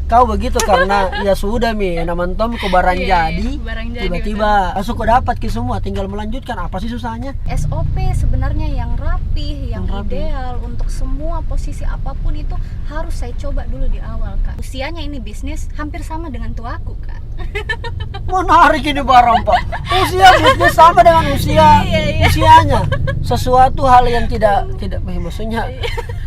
Kau begitu karena ya sudah namentom ke barang jadi tiba-tiba langsung kau dapat ke semua, tinggal melanjutkan. Apa sih susahnya? SOP sebenarnya yang rapih, yang ideal untuk semua posisi apapun itu harus saya coba dulu di awal, Kak. Usianya ini bisnis hampir sama dengan tuaku, Kak. Menarik ini barang, Pak. Usia bisnis sama dengan usianya. Sesuatu hal yang tidak maksudnya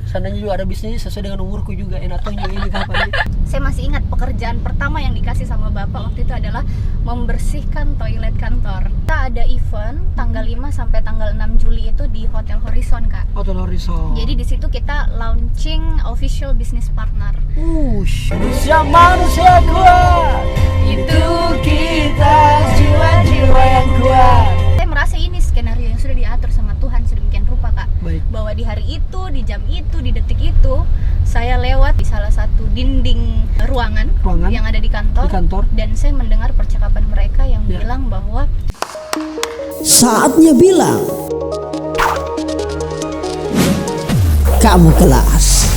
seandainya juga ada bisnis sesuai dengan umurku juga, enaknya ini kapan? Saya masih ingat pekerjaan pertama yang dikasih sama Bapak waktu itu adalah membersihkan toilet kantor. Kita ada event tanggal 5 sampai tanggal 6 Juli itu di Hotel Horizon, Kak. Hotel Horizon. Jadi di situ kita launching official business partner. Manusia kuat. Itu kita jiwa-jiwa yang kuat. Saya merasa ini skenario yang sudah diatur sama Tuhan sedemikian rupa, Kak. Baik. Bahwa di hari itu, di jam itu, di detik itu saya lewat di salah satu dinding ruangan yang ada di kantor, dan saya mendengar percakapan mereka yang bilang bahwa saatnya bilang kamu kelas.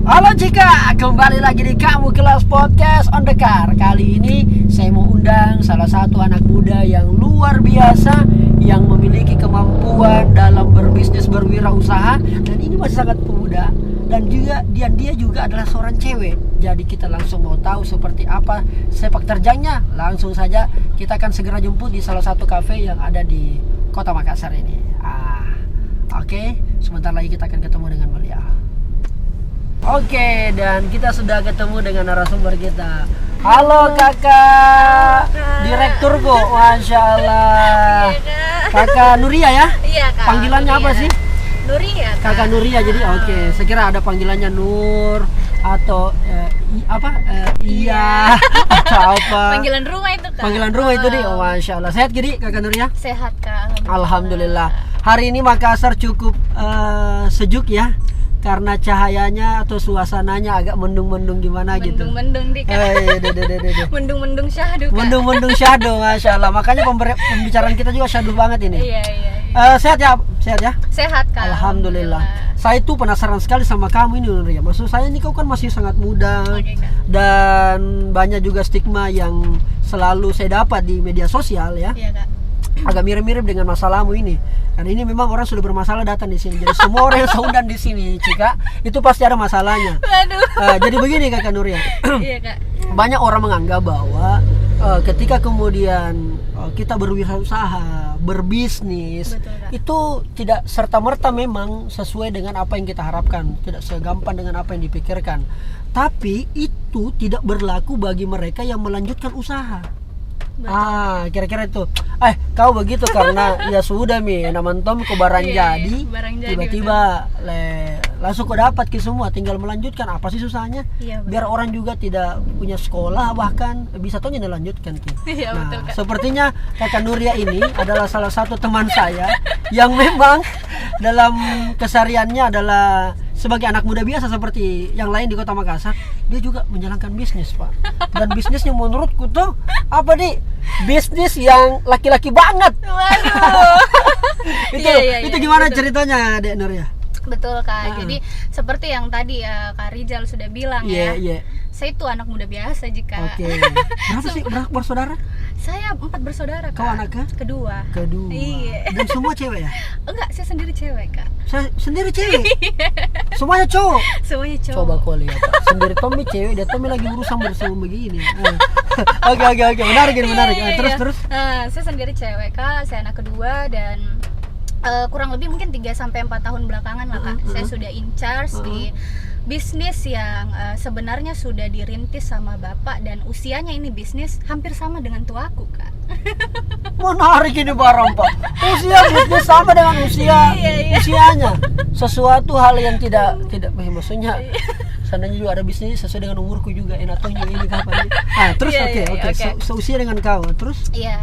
Halo Cika, kembali lagi di Kamu Kelas Podcast on the Car. Kali ini saya mau undang salah satu anak muda yang luar biasa, yang memiliki kemampuan dalam berbisnis berwirausaha, dan ini masih sangat pemuda, dan juga dia juga adalah seorang cewek. Jadi kita langsung mau tahu seperti apa sepak terjangnya. Langsung saja kita akan segera jemput di salah satu kafe yang ada di Kota Makassar ini. Oke, sebentar lagi kita akan ketemu dengan beliau. Oke, dan kita sudah ketemu dengan narasumber kita. Halo kakak, direkturku, masya Allah. Kakak Nuria ya? Iya, Kak. Panggilannya Nuria. apa sih? Nuria, Kak. Kakak Nuria, jadi oke. Saya kira ada panggilannya Nur atau iya atau apa? Panggilan rumah itu, Kak. Panggilan rumah itu deh. Oh, masya Allah. Sehat gini kakak Nuria? Sehat, Kak. Alhamdulillah. Hari ini Makassar cukup sejuk ya. Karena cahayanya atau suasananya agak mendung-mendung gimana gitu. Mendung-mendung dik, Kak. Mendung-mendung syahdu, Kak. Mendung-mendung syahdu, masya Allah. Makanya pembicaraan kita juga syahdu banget ini. Iya. Sehat ya? Sehat, Kak. Alhamdulillah. Saya tuh penasaran sekali sama kamu ini, Nuria. Maksud saya ini kau kan masih sangat muda. Oke, Kak. Dan banyak juga stigma yang selalu saya dapat di media sosial ya. Iya, Kak. Agak mirip-mirip dengan masalahmu ini. Karena ini memang orang sudah bermasalah datang di sini. Jadi semua orang yang seundan di sini, Cika, itu pasti ada masalahnya. Waduh. Jadi begini Kakak Nuria. Iya, Kak. Banyak orang menganggap bahwa ketika kemudian kita berwirausaha, berbisnis, betul, Kak, itu tidak serta-merta memang sesuai dengan apa yang kita harapkan, tidak segampang dengan apa yang dipikirkan. Tapi itu tidak berlaku bagi mereka yang melanjutkan usaha. Betul. Kira-kira itu. Kau begitu karena ya sudah namentom ke barang jadi tiba-tiba langsung kau dapat ke semua, tinggal melanjutkan. Apa sih susahnya? Iya, biar orang juga tidak punya sekolah bahkan bisa tahu dilanjutkan. Iya, Nah, betul, Kak. sepertinya kakak Nuria ini adalah salah satu teman saya yang memang dalam kesehariannya adalah sebagai anak muda biasa seperti yang lain di Kota Makassar, dia juga menjalankan bisnis, Pak. Dan bisnisnya menurutku tuh apa nih? Bisnis yang laki-laki banget. Waduh. Itu gimana betul. Ceritanya, Dek Nur ya? Betul, Kak. Jadi seperti yang tadi Kak Rizal sudah bilang ya. Saya itu anak muda biasa jika. Oke. Berapa bersaudara? Saya 4 bersaudara, Kak. Kau anaknya? Kedua. Iya. Dan semua cewek ya? Enggak, saya sendiri cewek, Kak. Saya sendiri cewek. Semuanya cowok. Semuanya cowok. Coba kau lihat. Sendiri Tommy cewek, dia Tommy lagi urusan bersama begini. Oke. Menarik. Terus. Saya sendiri cewek, Kak. Saya anak kedua dan kurang lebih mungkin 3-4 tahun belakangan lah, Kak. Saya sudah in charge di bisnis yang sebenarnya sudah dirintis sama Bapak, dan usianya ini bisnis hampir sama dengan tuaku, Kak. Menarik ini barang, Pak. Usia bisnis sama dengan usianya. Sesuatu hal yang tidak maksudnya seandainya juga ada bisnis sesuai dengan umurku juga, enaknya ini kapan? Terus oke. Seusia dengan kau, terus? Iya,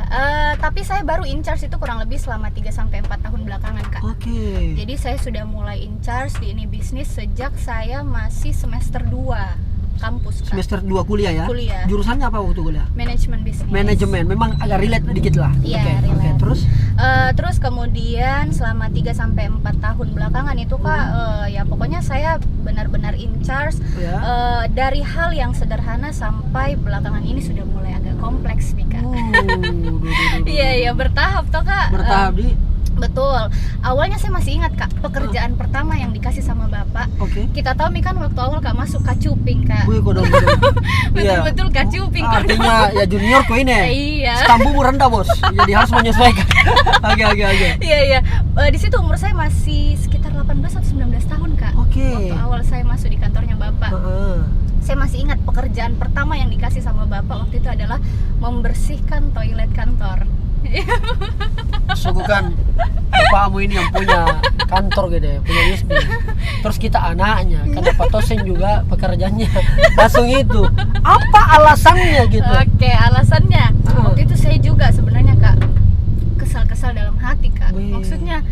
tapi saya baru in charge itu kurang lebih selama 3-4 tahun belakangan, Kak. Oke. Jadi saya sudah mulai in charge di ini bisnis sejak saya masih semester 2. kampus Kak. Semester 2 kuliah ya? Kuliah. Jurusannya apa waktu kuliah? Manajemen bisnis. Manajemen, memang agak relate dikit lah. Iya, Oke, relate. terus? Terus kemudian selama 3-4 tahun belakangan itu Kak, ya pokoknya saya benar-benar in charge Ya. dari hal yang sederhana sampai belakangan ini sudah mulai agak kompleks nih Kak. Iya bertahap toh Kak. Bertahap di. Betul. Awalnya saya masih ingat Kak, pekerjaan pertama yang dikasih sama Bapak. Oke. Kita tahu nih kan waktu awal Kak masuk Kacuping Kak. Wih, kodong. Betul-betul Kacuping Kak. Artinya ya junior kok ini. Iya. Stambumu rendah, Bos. Jadi harus menyesuaikan. Oke. Iya. Di situ umur saya masih sekitar 18 atau 19 tahun Kak. Oke. Waktu awal saya masuk di kantornya Bapak. Saya masih ingat pekerjaan pertama yang dikasih sama Bapak waktu itu adalah membersihkan toilet kantor. Suguhkan bapakmu ini yang punya kantor gitu ya, punya bisnis. Terus kita anaknya, karena Pak Tosen juga pekerjaannya langsung itu. Apa alasannya gitu? Oke, alasannya waktu itu saya juga sebenarnya Kak kesal-kesal dalam hati Kak. Wih. Maksudnya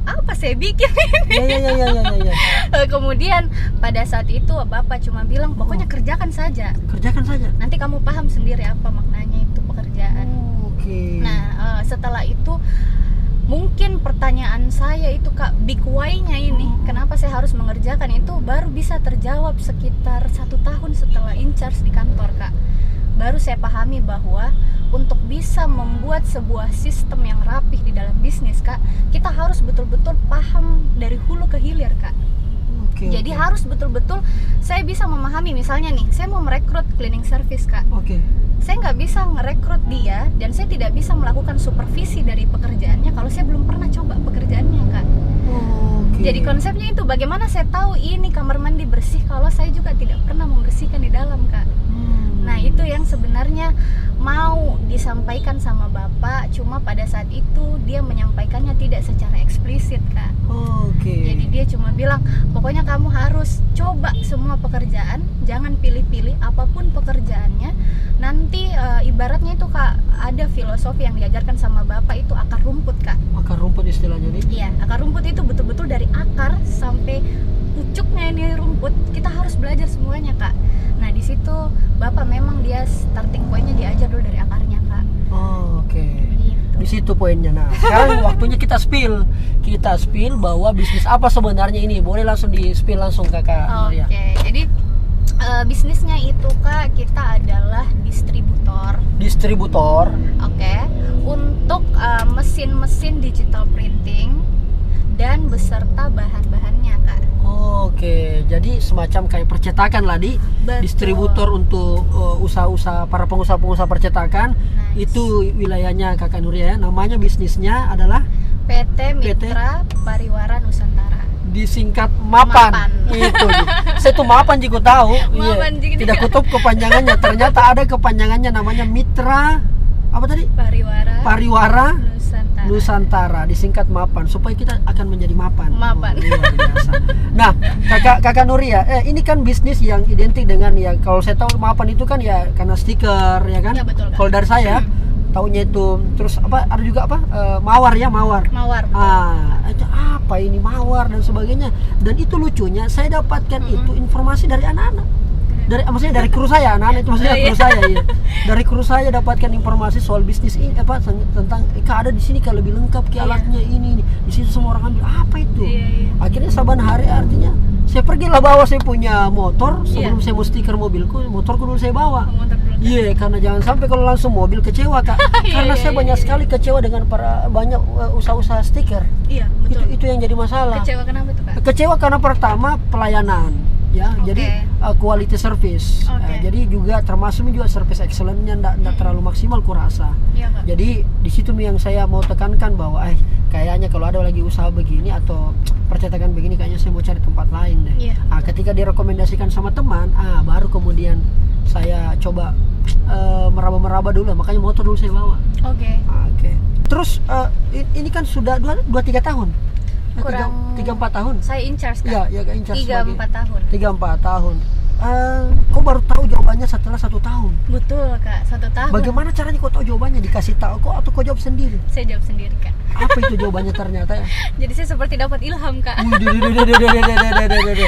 apa saya bikin Ya. Kemudian pada saat itu Bapak cuma bilang pokoknya kerjakan saja. Kerjakan saja. Nanti kamu paham sendiri apa maknanya itu pekerjaan. Oke. Nah, setelah itu mungkin pertanyaan saya itu Kak, big why-nya ini, kenapa saya harus mengerjakan itu baru bisa terjawab sekitar 1 tahun setelah in charge di kantor Kak. Baru saya pahami bahwa untuk bisa membuat sebuah sistem yang rapih di dalam bisnis Kak, kita harus betul-betul paham dari hulu ke hilir Kak. Jadi harus betul-betul saya bisa memahami, misalnya nih, saya mau merekrut cleaning service Kak. Oke. Saya nggak bisa merekrut dia dan saya tidak bisa melakukan supervisi dari pekerjaannya kalau saya belum pernah coba pekerjaannya Kak. Oke. Jadi konsepnya itu, bagaimana saya tahu ini kamar mandi bersih kalau saya juga tidak pernah membersihkan di dalam Kak. Nah itu yang sebenarnya mau disampaikan sama Bapak, cuma pada saat itu dia menyampaikannya tidak secara eksplisit Kak. Oke. Jadi dia cuma bilang, pokoknya kamu harus coba semua pekerjaan, jangan pilih-pilih apapun pekerjaannya. Nanti ibaratnya itu Kak, ada filosofi yang diajarkan sama Bapak itu akar rumput Kak. Akar rumput istilahnya nih. Iya, akar rumput itu betul-betul dari akar sampai pucuknya ini rumput, kita harus belajar semuanya Kak. Nah di situ Bapak memang dia starting pointnya diajar dulu dari akarnya Kak. Oke. Gitu. Di situ poinnya. Nah, sekarang waktunya kita spill bahwa bisnis apa sebenarnya ini. Boleh langsung di spill langsung Kakak. Oke, jadi bisnisnya itu Kak, kita adalah distributor. Oke, untuk mesin-mesin digital printing dan beserta bahan-bahannya Kak. Oke, jadi semacam kayak percetakan lah di Betul. distributor untuk usaha-usaha para pengusaha-pengusaha percetakan. Nice. Itu wilayahnya Kakak Nuria ya. Namanya bisnisnya adalah PT Mitra Pariwara Nusantara. disingkat MAPAN. Itu. Saya tuh MAPAN juga tahu. MAPAN juga. Tidak kutub kepanjangannya. Ternyata ada kepanjangannya namanya Mitra apa tadi? Pariwara Nusantara, disingkat MAPAN, supaya kita akan menjadi mapan. Mapan. Luar biasa. Nah, kakak Nuria, ini kan bisnis yang identik dengan ya, kalau saya tahu MAPAN itu kan ya karena stiker ya kan. Ya, betul, Kak. Kalau dari saya taunya itu terus apa? Ada juga apa? Mawar ya, mawar. Itu apa ini mawar dan sebagainya. Dan itu lucunya saya dapatkan itu informasi dari anak-anak. Maksudnya dari kru saya, anak-anak itu maksudnya kru saya ya. Dari kru saya dapatkan informasi soal bisnis ini apa tentang ada di sini kalau lebih lengkap ke alatnya ini. Di situ semua orang ambil apa itu. Akhirnya saban hari artinya saya pergilah bawa saya punya motor sebelum saya mau stiker mobilku, motorku dulu saya bawa. Iya, karena jangan sampai kalau langsung mobil kecewa Kak. Karena saya banyak sekali kecewa dengan banyak usaha-usaha stiker. Iya, betul. Itu yang jadi masalah. Kecewa kenapa tuh Kak? Kecewa karena pertama pelayanan. Ya, jadi quality service. Jadi juga termasuk juga service excellence-nya enggak terlalu maksimal kurasa. Iya, Kak. Jadi di situ yang saya mau tekankan bahwa kayaknya kalau ada lagi usaha begini atau percetakan begini kayaknya saya mau cari tempat lain deh. Iya. Ketika direkomendasikan sama teman, baru kemudian saya coba meraba-meraba dulu, makanya motor dulu saya bawa. Oke. Terus ini kan sudah 2-3 tahun. Kurang 3-4 tahun. Saya in charge Kak. Iya, in charge 3-4 tahun. 3-4 tahun. kau baru tahu jawabannya setelah 1 tahun. Betul Kak, 1 tahun. Bagaimana caranya kau tahu jawabannya? Dikasih tahu kau atau kau jawab sendiri? Saya jawab sendiri Kak. Apa itu jawabannya ternyata ya? Jadi saya seperti dapat ilham Kak.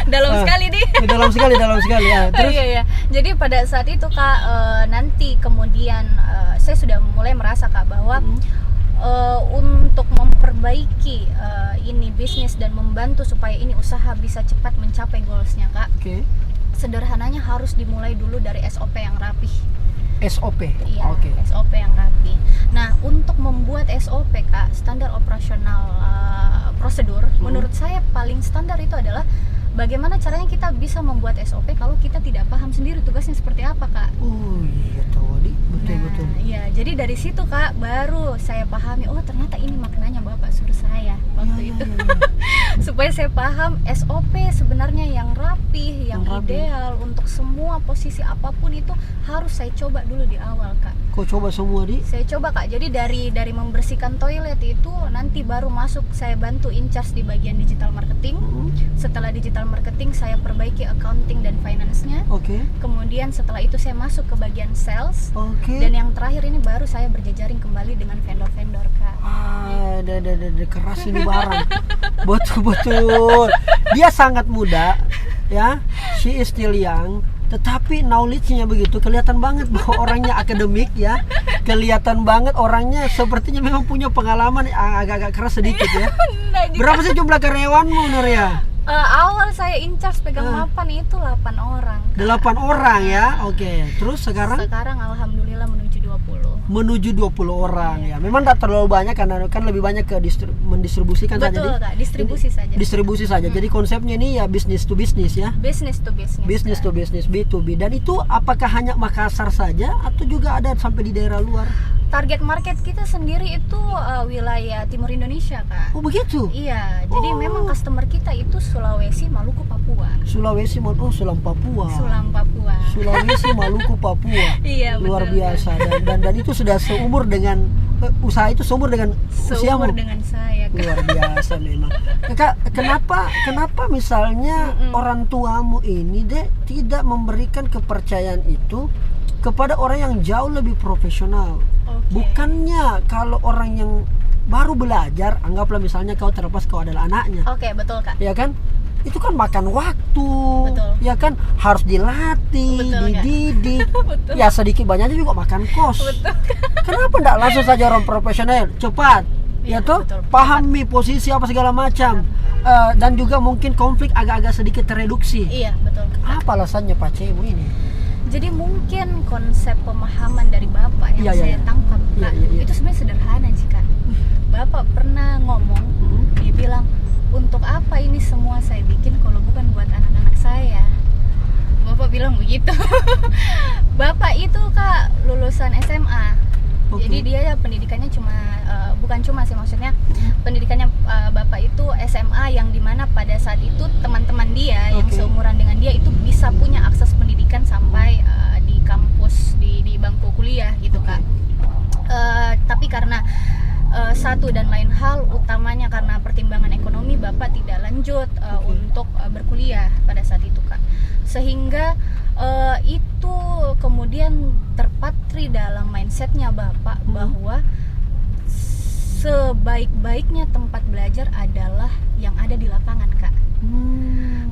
Dalam Ah, sekali nih. dalam sekali ya. Terus Iya. Jadi pada saat itu Kak, nanti kemudian saya sudah mulai merasa Kak bahwa untuk memperbaiki ini bisnis dan membantu supaya ini usaha bisa cepat mencapai goalsnya Kak, oke. sederhananya harus dimulai dulu dari SOP yang rapih. SOP. Iya, Oke. SOP yang rapi. Nah, untuk membuat SOP Kak, standar operasional prosedur, menurut saya paling standar itu adalah bagaimana caranya kita bisa membuat SOP kalau kita tidak paham sendiri tugasnya seperti apa Kak. Oh iya tadi betul. Iya, jadi dari situ Kak baru saya pahami, oh ternyata ini maknanya Bapak suruh saya waktu itu. Supaya saya paham SOP sebenarnya yang rapi, yang ideal untuk semua posisi apapun itu harus saya coba dulu di awal Kak. Kau coba semua di? Saya coba Kak, jadi dari membersihkan toilet itu nanti baru masuk saya bantu in charge di bagian digital marketing. Setelah digital marketing saya perbaiki accounting dan finance-nya. Oke. Kemudian setelah itu saya masuk ke bagian sales. Oke. Dan yang terakhir ini baru saya berjejaring kembali dengan vendor-vendor Kak. Keras ini barang. Betul. Dia sangat muda ya. She is still young. Tetapi knowledge-nya begitu, kelihatan banget bahwa orangnya akademik ya. Kelihatan banget orangnya sepertinya memang punya pengalaman agak-agak keras sedikit ya. Berapa sih jumlah karyawanmu Nur ya? Awal saya in charge pegang mapan itu 8 orang Kak. 8 orang ya. Oke. Terus sekarang alhamdulillah menuju 20. Menuju 20 orang ya. Memang tidak terlalu banyak karena kan lebih banyak ke mendistribusikan saja. Betul Kak, distribusi saja. Jadi konsepnya ini ya business to business ya. Business to business. Business to business, B2B. Dan itu apakah hanya Makassar saja atau juga ada sampai di daerah luar? Target market kita sendiri itu wilayah timur Indonesia Kak. Oh begitu? Iya, jadi memang customer kita itu Sulawesi, Maluku, Papua. Sulawesi, Sulam Papua. Sulawesi, Maluku, Papua. Iya, luar betul, biasa dan itu sudah seumur dengan usaha itu seumur dengan usiamu. Dengan saya Kak. Luar biasa memang. Kak, kenapa misalnya orang tuamu ini tidak memberikan kepercayaan itu kepada orang yang jauh lebih profesional? Bukannya kalau orang yang baru belajar, anggaplah misalnya kau terlepas kau adalah anaknya. Oke, betul Kak. Ya kan? Itu kan makan waktu. Betul. Ya kan? Harus dilatih, Betul, dididik. Betul. Ya sedikit banyaknya juga makan kos. Betul. Kenapa enggak langsung saja orang profesional? Cepat. Ya toh? Betul. Pahami posisi apa segala macam. Dan juga mungkin konflik agak-agak sedikit tereduksi. Iya, betul. Apa alasannya Pak Cemu ini? Jadi mungkin konsep pemahaman dari Bapak yang saya tangkap Kak, itu sebenarnya sederhana sih Kak. Bapak pernah ngomong, dia bilang, untuk apa ini semua saya bikin kalau bukan buat anak-anak saya. Bapak bilang begitu. Bapak itu Kak lulusan SMA. Jadi dia pendidikannya bukan cuma sih, maksudnya pendidikannya Bapak itu SMA yang dimana pada saat itu teman-teman dia yang seumuran dengan dia itu bisa punya akses pendidikan sampai di kampus di bangku kuliah gitu Kak. Tapi karena satu dan lain hal, utamanya karena pertimbangan ekonomi, Bapak tidak lanjut untuk berkuliah pada saat itu Kak. Sehingga itu kemudian terpatri dalam mindsetnya Bapak bahwa sebaik-baiknya tempat belajar adalah yang ada di lapangan Kak.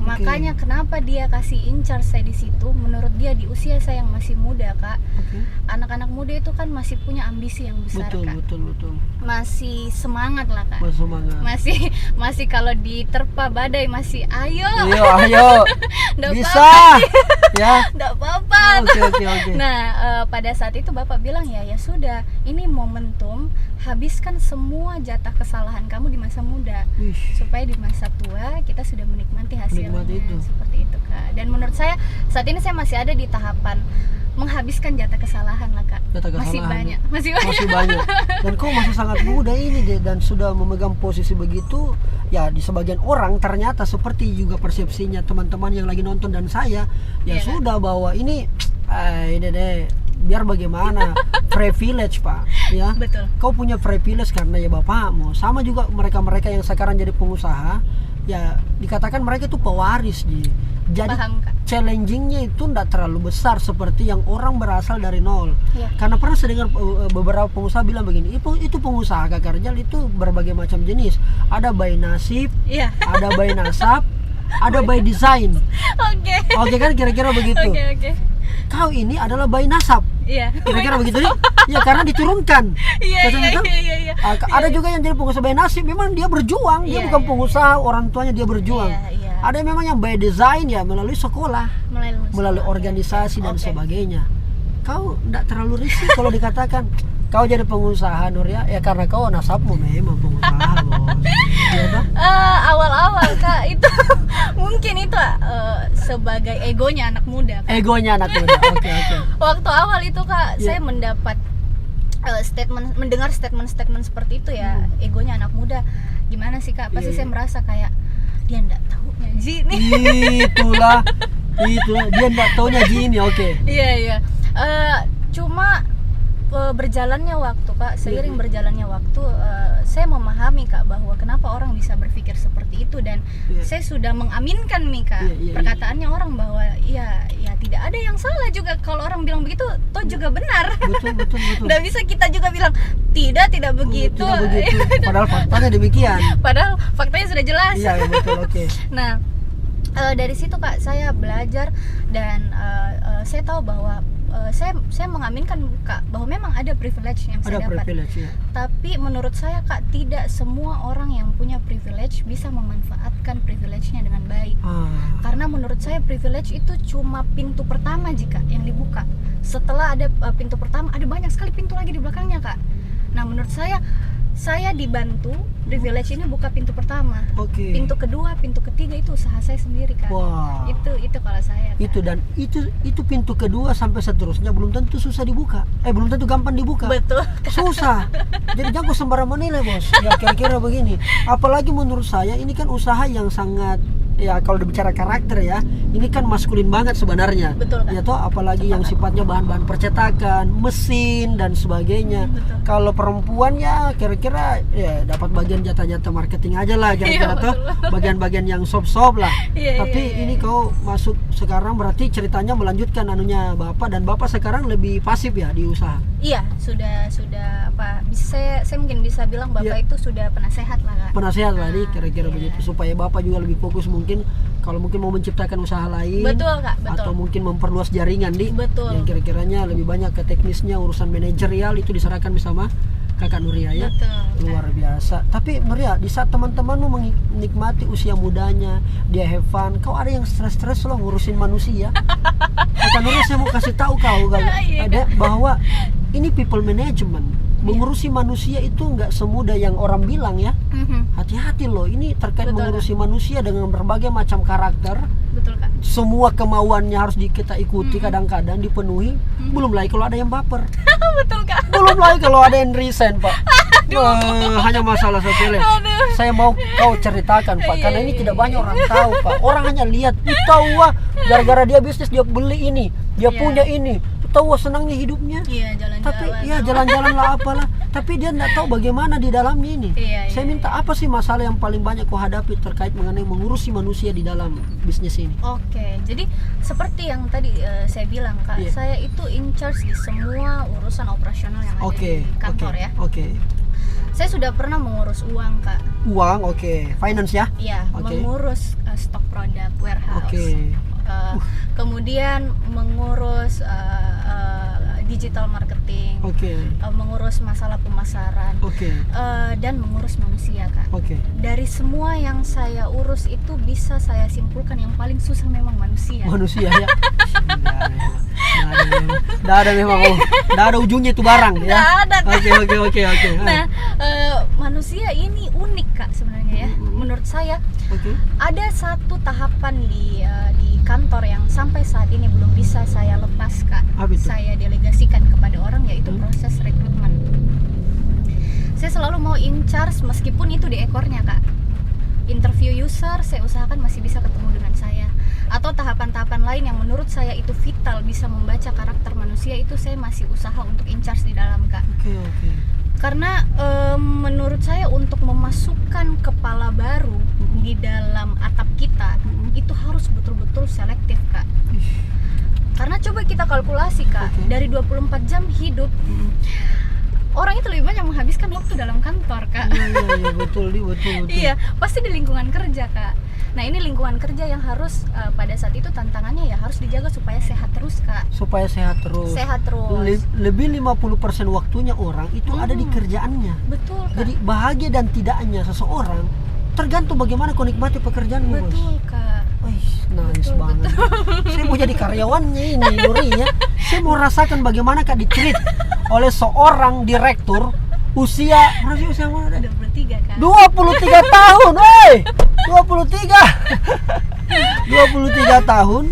Makanya kenapa dia kasih in charge saya di situ? Menurut dia di usia saya yang masih muda Kak, anak-anak muda itu kan masih punya ambisi yang besar Kak. Betul. Masih semangat lah Kak. Masih kalau diterpa badai masih ayo. Bisa. Ya. Nggak apa-apa. Oke. Nah, pada saat itu Bapak bilang ya sudah, ini momentum, habiskan semua jatah kesalahan kamu di masa muda. Supaya di masa tua kita sudah menikmati hasilnya. Seperti itu Kak. Dan menurut saya saat ini saya masih ada di tahapan menghabiskan jatah kesalahan lah Kak. Masih banyak. Dan kau masih sangat muda ini dan sudah memegang posisi begitu. Ya di sebagian orang ternyata seperti juga persepsinya teman-teman yang lagi nonton dan saya sudah bahwa ini biar bagaimana privilege Pak ya. Betul. Kau punya privilege karena ya bapakmu. Sama juga mereka yang sekarang jadi pengusaha, ya dikatakan mereka itu pewaris jadi paham Kak. challengingnya itu tidak terlalu besar seperti yang orang berasal dari nol. Iya. Karena pernah saya dengar beberapa pengusaha bilang begini, itu pengusaha Kak Karjal itu berbagai macam jenis. Ada by nasib, Iya. ada by nasab, ada by design. Oke. Oke kan, kira-kira begitu. Oke. Kau ini adalah by nasab. Iya. Kira-kira begitu nih? Ya karena diturunkan. Iya. Betul itu? Ada juga yang jadi pengusaha by nasib, memang dia berjuang, dia Iya, bukan iya. pengusaha, orang tuanya dia berjuang. Iya. Ada yang memang yang by design ya melalui sekolah, melalui organisasi dan Oke. sebagainya. Kau tidak terlalu risih kalau dikatakan kau jadi pengusaha Nur ya karena kau nasabmu memang pengusaha bos. Iya toh? Awal-awal Kak itu mungkin itu sebagai egonya anak muda Kak. Egonya anak muda. Oke. Waktu awal itu Kak, Iya. saya mendapat mendengar statement seperti itu ya, egonya anak muda. Gimana sih Kak? Pasti Iya. saya merasa kayak dia enggak tahu ngaji nih. Itulah dia tidak taunya gini. Oke. Iya. Cuma berjalannya waktu Kak, seiring berjalannya waktu saya memahami Kak bahwa kenapa orang bisa berpikir seperti itu, dan Iya. saya sudah mengaminkan nih Kak Iya. perkataannya orang bahwa ya tidak ada yang salah juga kalau orang bilang begitu, toh juga benar. Betul. Nggak bisa kita juga bilang tidak begitu. Tidak begitu. Padahal faktanya demikian. Padahal faktanya sudah jelas. Iya betul. Oke. Nah, dari situ Kak saya belajar dan saya tahu bahwa saya mengaminkan Kak bahwa memang ada privilege yang Ada saya dapat. privilege ya. Tapi menurut saya Kak, tidak semua orang yang punya privilege bisa memanfaatkan privilege-nya dengan baik. Karena menurut saya privilege itu cuma pintu pertama jika yang dibuka. Setelah ada pintu pertama, ada banyak sekali pintu lagi di belakangnya Kak. Nah menurut saya dibantu privilege ini buka pintu pertama. Oke. Pintu kedua, pintu ketiga itu usaha saya sendiri Kak. Wah. Itu kalau saya Kak. Itu pintu kedua sampai seterusnya belum tentu susah dibuka. Belum tentu gampang dibuka. Betul. Susah. Jadi jangan sembarang menilai bos. Ya kira-kira begini. Apalagi menurut saya ini kan usaha yang sangat ya kalau bicara karakter ya, ini kan maskulin banget sebenarnya. Betul, Kak. Ya toh apalagi yang sifatnya bahan-bahan percetakan, mesin dan sebagainya. Betul. Kalau perempuan ya kira-kira ya dapat bagian jatah-jatah marketing aja lah kira-kira Iya, toh, betul. bagian-bagian yang soft-soft lah. Iya, Tapi iya. ini kau masuk sekarang berarti ceritanya melanjutkan anunya Bapak, dan Bapak sekarang lebih pasif ya di usaha. Iya, sudah apa? Saya mungkin bisa bilang Bapak Iya. itu sudah penasehat lah Kak. Penasehat lah nih kira-kira Iya. begitu, supaya Bapak juga lebih fokus mungkin kalau mungkin mau menciptakan usaha lain. Betul Kak, betul. Atau mungkin memperluas jaringan di Betul. yang kira-kiranya lebih banyak ke teknisnya, urusan manajerial itu diserahkan bersama Kakak Nuria ya. Betul, Kak. Luar biasa. Tapi Nuria, di saat teman-temanmu menikmati usia mudanya, dia have fun, kau ada yang stres-stres loh ngurusin manusia. Kakak Nuria, saya mau kasih tahu kau Iya, ada bahwa ini people management. Mengurusi manusia itu nggak semudah yang orang bilang ya. Mhm. Hati-hati loh, ini terkait Betul, mengurusi manusia dengan berbagai macam karakter. Betul Kak. Semua kemauannya harus kita ikuti, kadang-kadang dipenuhi. Belum lagi kalau ada yang baper. Betul Kak. Belum lagi kalau ada yang resign Pak. Hanya masalah sepele. Saya mau kau ceritakan Pak, karena ini tidak banyak orang tahu Pak. Orang hanya lihat, tahu wah gara-gara dia bisnis dia beli ini, dia Iya. punya ini, tahu wah senangnya hidupnya. Iya, jalan-jalan. Tapi ya jalan-jalan lah apalah, tapi dia tidak tahu bagaimana di dalamnya ini. Iya, Saya iya, minta apa sih masalah yang paling banyak kau hadapi terkait mengenai mengurusi manusia di dalam bisnis ini? Oke, jadi seperti yang tadi saya bilang Kak, Iya. saya itu in charge di semua urusan operasional yang ada di kantor ya. Oke. Saya sudah pernah mengurus uang Kak. Uang, oke. Finance ya? Iya, Oke. mengurus stok produk warehouse. Oke. Kemudian mengurus digital marketing, Oke. mengurus masalah pemasaran, Oke. dan mengurus manusia Kak. Oke. Dari semua yang saya urus itu bisa saya simpulkan yang paling susah memang manusia. Manusia ya. Nggak ada memang. Nggak ada ujungnya itu barang ya. Nggak ada, Kak. Oke. Nah, manusia ini unik Kak sebenarnya ya. Menurut saya Oke. ada satu tahapan di kantor yang sampai saat ini belum bisa saya lepas Kak. Apa itu? Saya delegasikan kepada orang, yaitu proses rekrutmen. Saya selalu mau in charge meskipun itu di ekornya Kak. Interview user saya usahakan masih bisa ketemu dengan saya, atau tahapan-tahapan lain yang menurut saya itu vital bisa membaca karakter manusia, itu saya masih usaha untuk in charge di dalam Kak. Oke. Karena menurut saya untuk memasukkan kepala baru di dalam atap kita itu harus betul-betul selektif, Kak. Karena coba kita kalkulasi, Kak, dari 24 jam hidup, orang itu lebih banyak menghabiskan waktu dalam kantor, Kak. Iya, betul. Iya, pasti di lingkungan kerja, Kak. Nah, ini lingkungan kerja yang harus pada saat itu tantangannya ya harus dijaga supaya sehat terus, Kak. Supaya sehat terus. Lebih 50% waktunya orang itu ada di kerjaannya. Betul, Kak. Jadi bahagia dan tidaknya seseorang tergantung bagaimana kau nikmati pekerjaanmu, Bos. Betul, Kak. Wih, nice banget. Saya mau jadi karyawannya ini, Nuri ya. Saya mau rasakan bagaimana Kak di-treat oleh seorang direktur usia berapa sih usia mana? 23, Kak. 23 tahun, woi. 23 tahun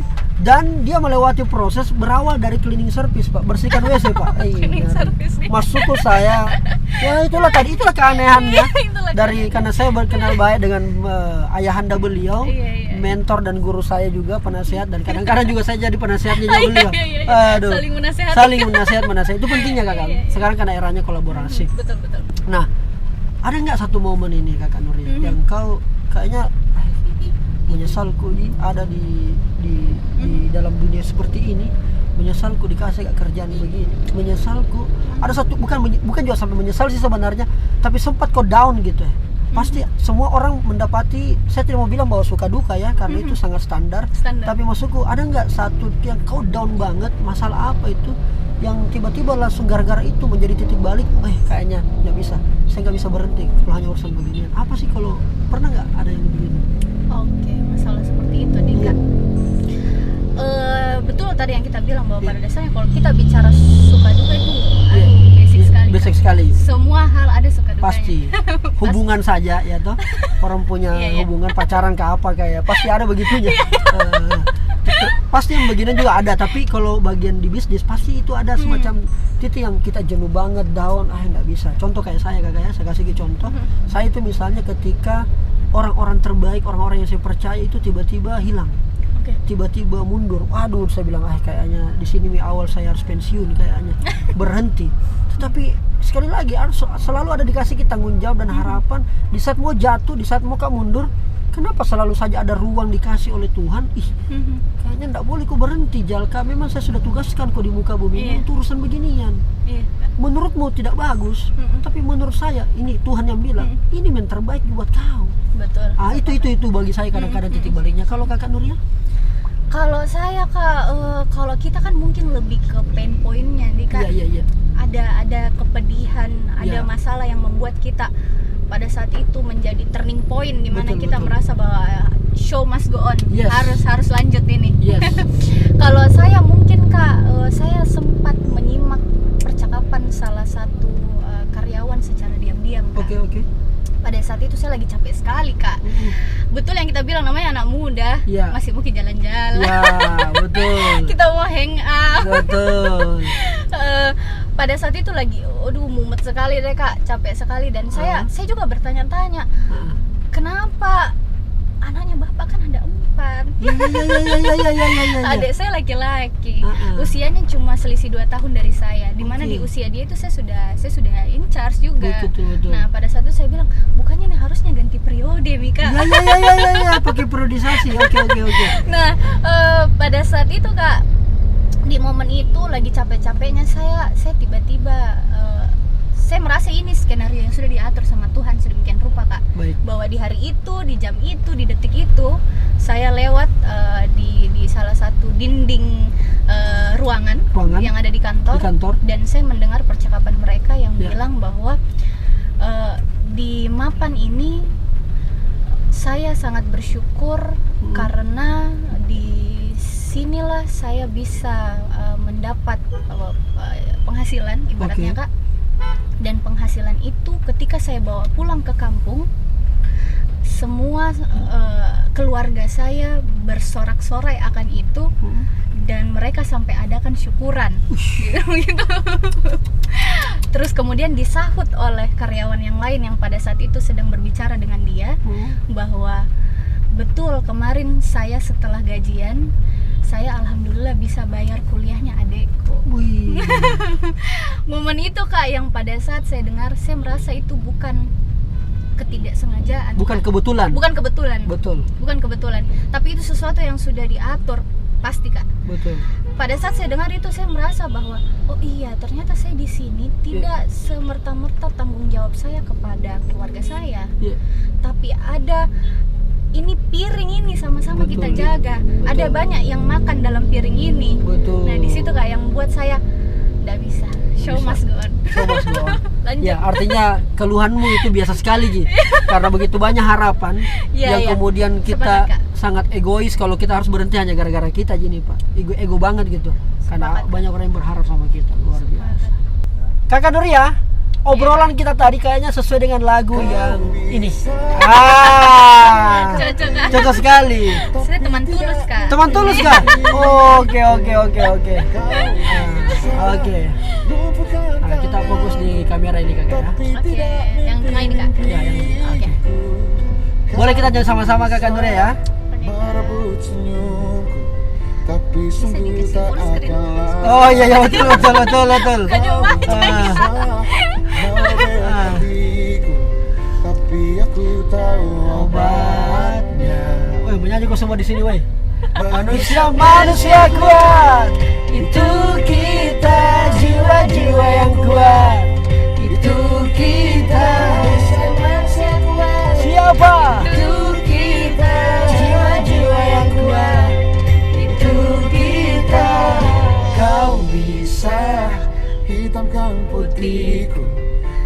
dan dia melewati proses berawal dari cleaning service, Pak, bersihkan WC, Pak. Cleaning service. Masukku saya. Ya itulah keanehannya. Itulah Dari karena saya berkenal baik dengan ayahanda beliau, Iya. mentor dan guru saya juga, penasehat, dan kadang-kadang juga saya jadi penasehatnya juga beliau. Iya. Aduh. Saling Saling menasehat itu pentingnya, Kakak. Iya. Sekarang kan eranya kolaborasi. Betul. Nah, ada nggak satu momen ini, Kakak Nuri, yang kau kayaknya menyesalku ada di dalam dunia seperti ini, menyesalku dikasih kerjaan begini, menyesalku ada satu, bukan juga sampai menyesal sih sebenarnya, tapi sempat kau down gitu ya. Pasti semua orang mendapati, saya tidak mau bilang bahwa suka duka ya, karena itu sangat standar. Tapi maksudku, ada nggak satu yang kau down banget, masalah apa itu yang tiba-tiba langsung gara-gara itu menjadi titik balik, kayaknya nggak bisa, saya nggak bisa berhenti kalau hanya urusan beginian. Apa sih, kalau pernah nggak ada yang begini? Oke, masalah seperti itu nih, Kak. Betul tadi yang kita bilang bahwa pada dasarnya kalau kita bicara suka duka itu basic sekali. Semua hal ada suka dukanya. Pasti. Hubungan saja ya toh. Orang punya hubungan pacaran ke apa kayak pasti ada begitunya. Pasti yang beginian juga ada, tapi kalau bagian di bisnis pasti itu ada semacam titik yang kita jenuh banget, down, nggak bisa. Contoh kayak saya, Kakak ya, saya kasih contoh. Saya itu misalnya ketika orang-orang terbaik, orang-orang yang saya percaya itu tiba-tiba hilang. Tiba-tiba mundur. Waduh, saya bilang kayaknya di sini awal saya harus pensiun kayaknya. Berhenti. Tetapi sekali lagi selalu ada dikasih kita tanggung jawab dan harapan. Di saat mau jatuh, di saat mau kak mundur, kenapa selalu saja ada ruang dikasih oleh Tuhan? Kayaknya enggak boleh kau berhenti, Jalka. Memang saya sudah tugaskan kau di muka bumi ini untuk urusan beginian. Menurutmu tidak bagus, tapi menurut saya ini Tuhan yang bilang, ini yang terbaik buat kau. Betul. Itu bagi saya kadang-kadang titik baliknya. Kalau Kakak Nuria? Kalau saya, Kak, kalau kita kan mungkin lebih ke pain point-nya nih, Kak. Iya. Ada kepedihan, ada masalah yang membuat kita pada saat itu menjadi turning point di mana kita merasa bahwa show must go on. Harus lanjut ini. Kalau saya mungkin, Kak, saya sempat menyimak percakapan salah satu karyawan secara diam-diam, Kak. Oke. Pada saat itu saya lagi capek sekali, Kak. Betul yang kita bilang, namanya anak muda, masih mungkin jalan-jalan. Betul. Kita mau hang out. Betul. Pada saat itu lagi, mumet sekali deh, Kak, capek sekali, dan saya juga bertanya-tanya, kenapa anaknya bapak kan ada 4. Adik saya laki-laki, usianya cuma selisih 2 tahun dari saya, dimana di usia dia itu saya sudah in charge juga. Betul. Nah, pada saat itu saya bilang, bukannya nih harusnya ganti periode, Mika. Pakai periodisasi. Oke. Nah, pada saat itu, Kak, di momen itu lagi capek-capeknya saya tiba-tiba saya merasa ini skenario yang sudah diatur sama Tuhan sedemikian rupa, Kak. Bahwa di hari itu, di jam itu, di detik itu saya lewat di salah satu dinding ruangan yang ada di kantor, dan saya mendengar percakapan mereka yang bilang bahwa di mapan ini saya sangat bersyukur karena di sinilah saya bisa mendapat penghasilan ibaratnya, Kak. Dan penghasilan itu ketika saya bawa pulang ke kampung, semua keluarga saya bersorak-sorai akan itu, dan mereka sampai adakan syukuran gitu. Terus kemudian disahut oleh karyawan yang lain yang pada saat itu sedang berbicara dengan dia, bahwa betul kemarin saya setelah gajian, saya alhamdulillah bisa bayar kuliahnya adekku. Momen itu Kak yang pada saat saya dengar, saya merasa itu bukan ketidaksengajaan. Bukan Kak. kebetulan. Bukan kebetulan. Betul. Bukan kebetulan, tapi itu sesuatu yang sudah diatur pasti Kak. Betul. Pada saat saya dengar itu saya merasa bahwa oh iya ternyata saya di sini tidak semerta-merta tanggung jawab saya kepada keluarga saya, Iya. tapi ada ini piring ini sama-sama Betul. kita jaga. Ada banyak yang makan dalam piring ini. Betul. Nah di situ Kak yang membuat saya tidak bisa. Show Bisa. must go on. Show must go on. Lanjut. Ya, artinya keluhanmu itu biasa sekali Ji. Karena begitu banyak harapan Iya, yang iya. kemudian kita Sepakat, Kak. sangat egois kalau kita harus berhenti hanya gara-gara kita Ji nih, Pak. Ego banget gitu. Karena Sepakat, Kak. banyak orang yang berharap sama kita, luar biasa. Kakak Nuria, obrolan kita tadi kayaknya sesuai dengan lagu yang ini. Cocok, Kak. Cocok sekali. Saya teman tulus Kak. Teman tulus Kak? Oke. Oke. Nah, kita fokus di kamera ini Kakak ya. Oke, yang tengah ini Kak. Ya, yang ini. Oke. Boleh kita nyanyi sama-sama Kakak Nuria ya? Merebut senyumku, tapi sungguh dikasih tak full screen. akan Oh iya betul. Kak coba. hatiku, tapi aku tahu Obatnya. Woi, menyanyi kok semua di sini, woi. Manusia kuat, itu kita, jiwa-jiwa yang kuat, itu kita. Siapa? Itu kita, jiwa-jiwa yang kuat, itu kita. Kau bisa hitamkan putihku,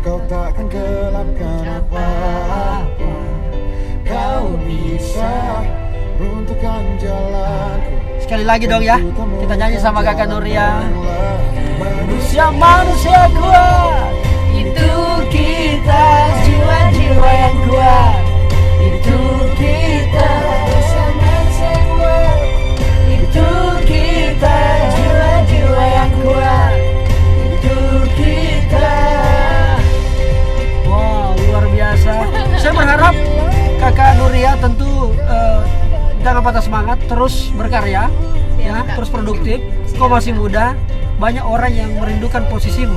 kau takkan gelapkan apa-apa. Kau bisa runtuhkan jalanku. Sekali lagi dong ya, kita nyanyi sama Kakak Nuria. Manusia kuat, itu kita, jiwa-jiwa yang kuat, itu kita. Itu kita, jiwa-jiwa yang kuat, itu kita. Wow, luar biasa. Saya berharap Kakak Nuria tentu jangan patah semangat, terus berkarya, ya, Kak. terus produktif. Kau masih muda, banyak orang yang merindukan posisimu.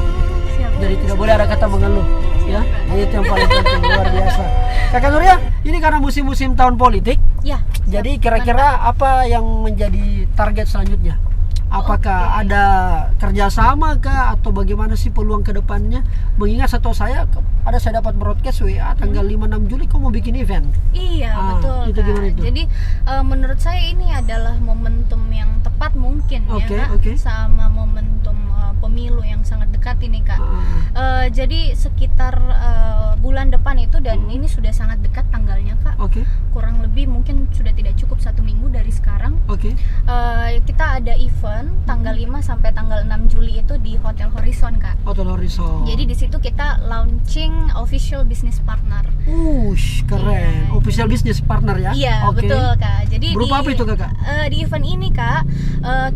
Siap. Jadi tidak boleh ada kata mengeluh, ya. Itu yang paling penting, luar biasa. Kakak Nuria, ini karena musim-musim tahun politik, Ya. jadi kira-kira apa yang menjadi target selanjutnya? Apakah ada kerjasama kah atau bagaimana sih peluang ke depannya? Mengingat setahu saya saya dapat broadcast WA tanggal 5-6 Juli kau mau bikin event. Iya betul itu Kak. gimana itu? Jadi menurut saya ini adalah momentum yang tepat mungkin Oke, ya Kak, oke. sama momentum pemilu yang sangat dekat ini Kak. Jadi sekitar bulan depan itu dan ini sudah sangat dekat tanggalnya Kak. Oke, Kurang lebih mungkin sudah tidak cukup 1 minggu dari sekarang. oke. Kita ada event tanggal 5 sampai tanggal 6 Juli itu di Hotel Horizon Kak. Hotel Horizon. Jadi di situ kita launching official business partner. Keren. Iya. Official business partner ya? Iya Oke. betul Kak. Jadi Berupa apa itu, Kakak? Di event ini Kak,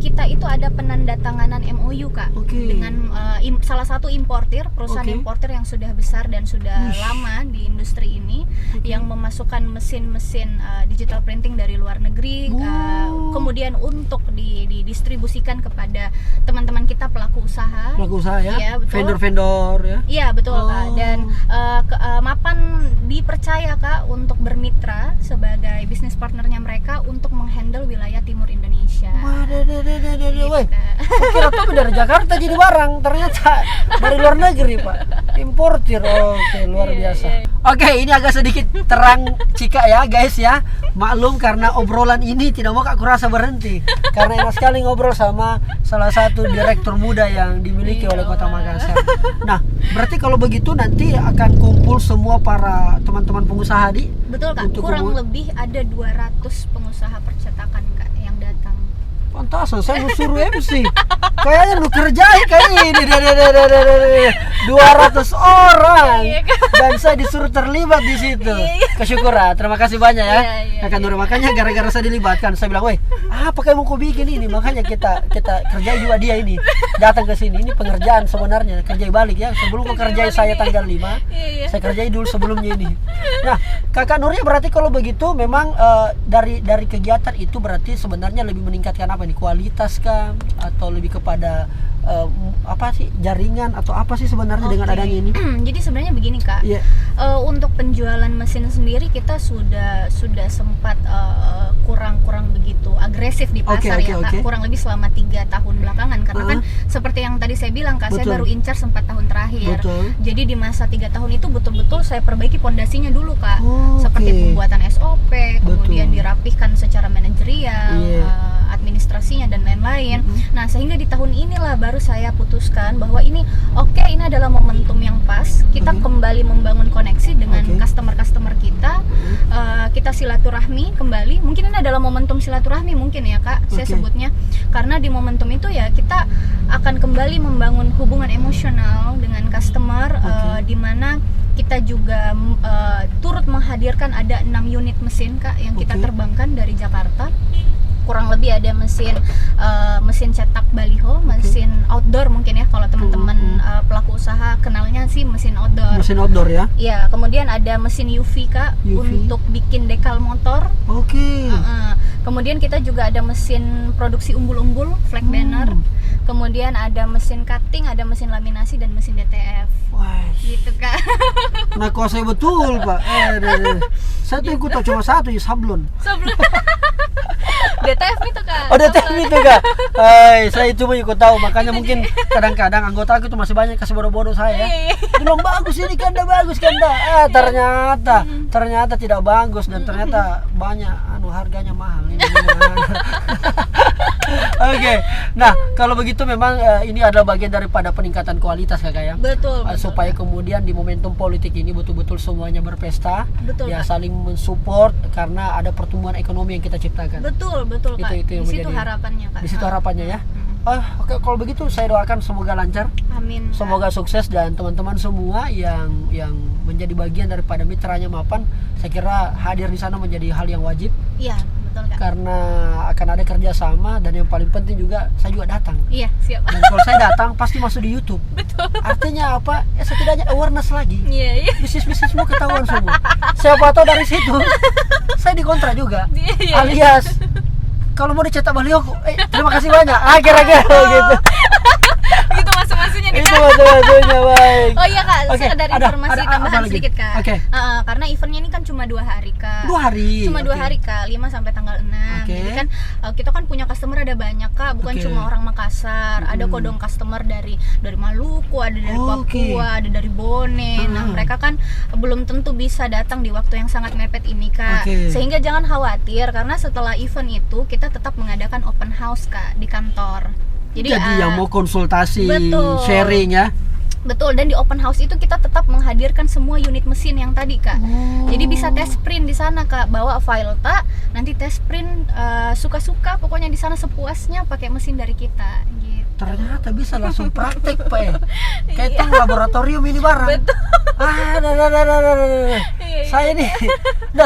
kita itu ada penandatanganan MOU Kak Oke. dengan salah satu perusahaan Oke. importir yang sudah besar dan sudah Ush. lama di industri ini, Oke. yang memasukkan mesin-mesin digital printing dari luar negeri, kemudian untuk didistribusikan kepada teman-teman kita pelaku usaha. Pelaku usaha ya? Iya, betul. Vendor-vendor ya? Iya betul Oh. Kak, dan Mapan dipercaya Kak untuk bermitra sebagai bisnis partnernya mereka untuk menghandle wilayah timur Indonesia. Gitu, Woi, Kak. kira tuh dari Jakarta jadi barang, ternyata dari luar negeri Pak, importir. Oke, luar Iya, biasa. iya. Oke, ini agak sedikit terang Cika ya guys ya. Maklum karena obrolan ini tidak mau aku rasa berhenti, karena enak sekali ngobrol sama salah satu direktur muda yang dimiliki oleh Kota Makassar. Nah, berarti kalau begitu nanti akan kumpul semua para teman-teman pengusaha di Betul Kak, untuk kurang lebih ada 200 pengusaha percetakan Kak yang datang. Pantasan saya mau suruh MC. Kayaknya lu kerjain kayak ini 200 orang. Iya, Dan saya disuruh terlibat di situ. Iya. Kesyukuran. Terima kasih banyak ya. Iya, Kakak Nur, makanya gara-gara saya dilibatkan, saya bilang, "Woi, apa kayak mau kau bikin ini?" Makanya kita kerjai juga dia ini. Datang ke sini. Ini pengerjaan sebenarnya, kerjai balik ya. Sebelum kau kerjai saya tanggal 5, Iya. saya kerjai dulu sebelumnya ini. Nah, Kakak Nurnya berarti kalau begitu memang dari kegiatan itu berarti sebenarnya lebih meningkatkan apa nih, kualitas kah atau lebih kepada apa sih jaringan atau apa sih sebenarnya dengan Oke. adanya ini? Jadi sebenarnya begini Kak, Iya. untuk penjualan mesin sendiri kita sudah sempat kurang begitu agresif di pasar Oke, ya oke, Kak, oke. kurang lebih selama 3 tahun belakangan karena kan seperti yang tadi saya bilang Kak, saya Betul. baru incar 4 tahun terakhir. Betul. Jadi di masa 3 tahun itu betul-betul saya perbaiki pondasinya dulu Kak, Oh, seperti oke. pembuatan SOP, kemudian Betul. dirapihkan secara manajerial, Iya. administrasinya dan lain-lain. Nah sehingga di tahun inilah baru saya putuskan bahwa ini ini adalah momentum yang pas kita kembali membangun koneksi dengan customer-customer kita. Kita silaturahmi kembali, mungkin ini adalah momentum silaturahmi mungkin ya Kak, saya Oke. sebutnya, karena di momentum itu ya kita akan kembali membangun hubungan emosional dengan customer, di mana kita juga turut menghadirkan ada 6 unit mesin Kak yang kita Oke. terbangkan dari Jakarta. Kurang lebih ada mesin cetak baliho, mesin outdoor mungkin ya kalau teman-teman pelaku usaha kenalnya sih mesin outdoor. Mesin outdoor ya. Iya, kemudian ada mesin UV Kak UV. untuk bikin dekal motor. Oke. Kemudian kita juga ada mesin produksi umbul-umbul, flag banner. Kemudian ada mesin cutting, ada mesin laminasi dan mesin DTF. Wah. Gitu Kak. Nah, kuasai betul, Pak. Saya tuh ikut tahu cuma satu, ya sablon. Sebelum DTF itu Kak. Oh, DTF itu Kak. Saya itu mau ikut tahu, makanya mungkin kadang-kadang anggota aku itu masih banyak kasih bodoh-bodoh saya. Bilang bagus ini Kanda, bagus Kanda. Ternyata tidak bagus dan ternyata banyak harganya mahal ini. Oke. Nah, kalau begitu memang ini adalah bagian daripada peningkatan kualitas Kakak ya. Betul. Supaya kemudian di momentum politik ini betul-betul semuanya berpesta, Betul, ya Kak. saling mensupport karena ada pertumbuhan ekonomi yang kita ciptakan. Betul Kak. Itu yang Di situ menjadi- harapannya Kak. Di situ harapannya ya. Oke, kalau begitu saya doakan semoga lancar, Amin. Kak. semoga sukses dan teman-teman semua yang menjadi bagian daripada mitranya Mapan, saya kira hadir di sana menjadi hal yang wajib Iya, betul Kak. karena akan ada kerjasama dan yang paling penting juga saya juga datang. Iya, siap. Dan kalau saya datang pasti masuk di YouTube. Betul. Artinya apa? Ya setidaknya awareness lagi. Iya. Bisnis-bisnismu ketahuan semua. Siapa tahu dari situ saya dikontrak juga. Iya. Alias kalau mau dicetak baliho, terima kasih banyak. Kira-kira gitu. Gitu masuk-masuknya nih Itu Kak. maksudnya baik. Oh iya Kak, Oke, sekedar ada informasi apa tambahan lagi? sedikit Kak. Oke. Karena eventnya ini kan cuma 2 hari Kak. 2 hari. Cuma 2 Oke. hari Kak, 5 sampai tanggal 6. Oke. Jadi kan kita kan punya customer ada banyak Kak, bukan Oke. cuma orang Makassar. Ada kodong customer dari Maluku, ada dari Oke. Papua, ada dari Bone. Nah, mereka kan belum tentu bisa datang di waktu yang sangat mepet ini Kak. Oke. Sehingga jangan khawatir karena setelah event itu kita tetap mengadakan open house Kak di kantor. Jadi yang mau konsultasi, betul. sharing ya. Betul, dan di open house itu kita tetap menghadirkan semua unit mesin yang tadi Kak. Jadi bisa test print di sana Kak, bawa file tak, nanti test print suka-suka pokoknya di sana sepuasnya pakai mesin dari kita gitu. Ternyata bisa langsung praktek Pak ya. Kayak itu laboratorium ini barang. Betul. Saya nih,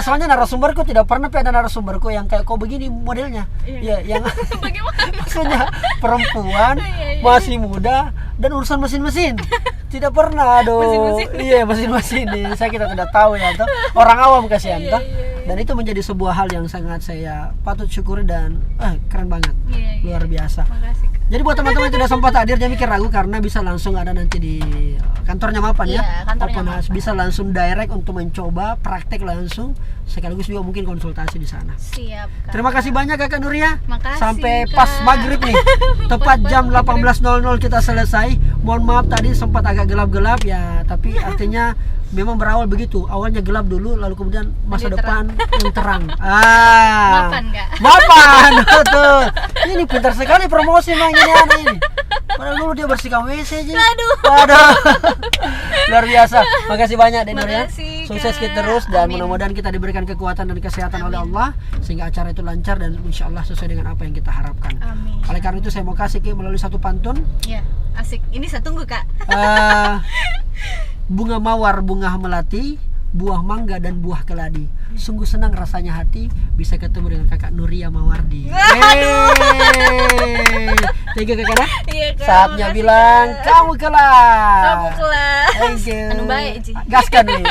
soalnya narasumberku tidak pernah ada narasumberku yang kayak kok begini modelnya. Ya, yang Bagaimana? maksudnya perempuan masih muda dan urusan mesin-mesin. Tidak pernah, aduh. Mesin-mesin. Iya, mesin-mesin nih. Saya kita tidak tahu ya, toh. Orang awam kasihan toh. Dan itu menjadi sebuah hal yang sangat saya patut syukuri dan keren banget. Luar biasa. Makasih Kak. Jadi buat teman-teman yang tidak sempat hadir jangan mikir ragu karena bisa langsung ada nanti di kantornya Mapan ya. Iya, kantornya Open house. Mapan. Bisa langsung direct untuk mencoba praktek langsung sekaligus juga mungkin konsultasi di sana. Siap Kak. Terima kasih banyak Kakak Nuria. Makasih, Sampai Kak. pas maghrib nih. Tepat Pas jam maghrib. 18.00 kita selesai. Mohon maaf tadi sempat agak gelap-gelap ya, tapi artinya memang berawal begitu. Awalnya gelap dulu lalu kemudian masa Jadi depan yang terang. Mapan, Kak. Mapan. Betul. Ini pintar sekali promosi mang ini anak ini. Padahal dulu dia bersihkan WC aja. Aduh. Luar biasa. Makasih banyak Den Nuria. Makasih, Sukses Kak. kita terus dan Amin. mudah-mudahan kita diberikan kekuatan dan kesehatan oleh Allah sehingga acara itu lancar dan insya Allah sesuai dengan apa yang kita harapkan. Amin. Oleh karena itu saya mau kasih Ki melalui satu pantun. Ya, asik. Ini saya tunggu Kak. Bunga mawar, bunga melati, buah mangga dan buah keladi. Sungguh senang rasanya hati bisa ketemu dengan Kakak Nuria Mawardi. Tiga Kakak dah. Iya Kak. Saatnya makasih, bilang Kak. kamu kelas. Kamu kelas. Thank you. Anu baik Ji. Gaskan nih.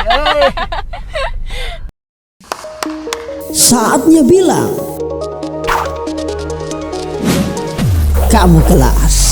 Saatnya bilang kamu kelas.